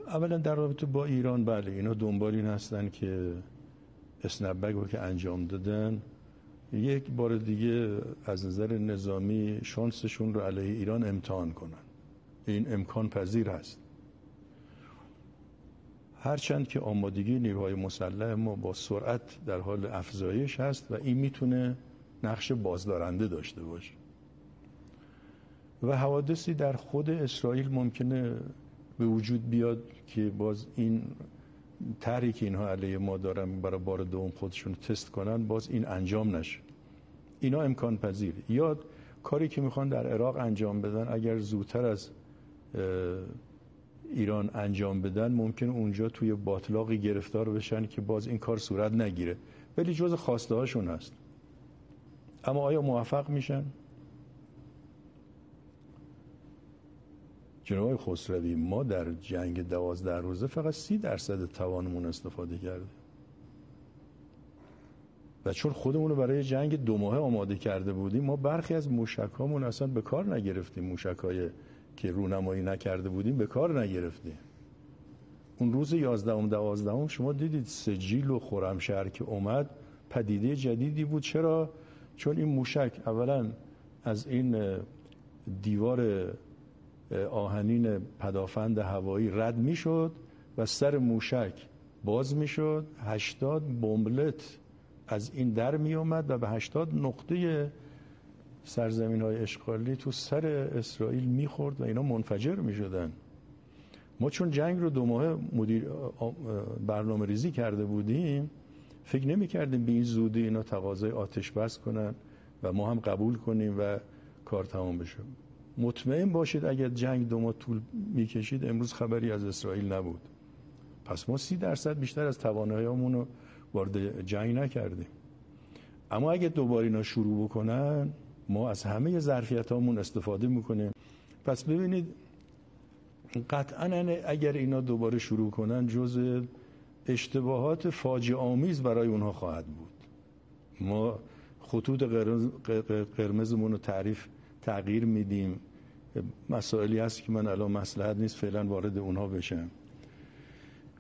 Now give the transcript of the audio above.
اولا در رابطه با ایران، بله اینا دنبال این هستن که اسنپبک رو که انجام دادن یک بار دیگه از نظر نظامی شانسشون رو علیه ایران امتحان کنن. این امکان پذیر هست، هرچند که آمادگی نیروهای مسلح ما با سرعت در حال افزایش هست و این میتونه نقش بازدارنده داشته باشه و حوادثی در خود اسرائیل ممکنه به وجود بیاد که باز این طرحی که اینها علیه ما دارن برای بار دوم خودشون تست کنن باز این انجام نشه. اینا امکان پذیر. یا کاری که میخوان در عراق انجام بدن اگر زودتر از ایران انجام بدن ممکن اونجا توی باطلاقی گرفتار بشن که باز این کار صورت نگیره، ولی جز خواسته هاشون هست. اما آیا موفق میشن؟ جناب خسروی، ما در جنگ 12 روزه فقط 30% توانمون استفاده کرده و چون خودمون رو برای جنگ 2 ماهه آماده کرده بودیم ما برخی از موشک‌هامون اصلا به کار نگرفتیم. موشک‌های که رونمایی نکرده بودیم به کار نگرفتیم. اون روز 11 12 شما دیدید سجیل و خرمشهر که اومد پدیده جدیدی بود. چرا؟ چون این موشک اولا از این دیوار آهنین پدافند هوایی رد میشد و سر موشک باز میشد، 80 بمبلت از این در می اومد و به 80 نقطه سرزمین های اشغالی تو سر اسرائیل میخورد و اینا منفجر میشدن. ما چون جنگ رو 2 ماه برنامه ریزی کرده بودیم فکر نمی کردیم به این زودی اینا تقاضای آتش بس کنن و ما هم قبول کنیم و کار تمام بشه. مطمئن باشید اگر جنگ 2 ماه طول میکشید امروز خبری از اسرائیل نبود. پس ما 30% بیشتر از توانایی‌هامون رو وارد جنگ نکردیم. اما اگه دوباره اینا شروع بکنن ما از همه ظرفیت‌هامون استفاده میکنیم. پس ببینید قطعاً اگر اینا دوباره شروع کنن جز اشتباهات فاجعه آمیز برای اونها خواهد بود. ما خطوط قرمزمون رو تغییر میدیم. مسائلی هست که من الان مصلحت نیست فعلا وارد اونها بشم.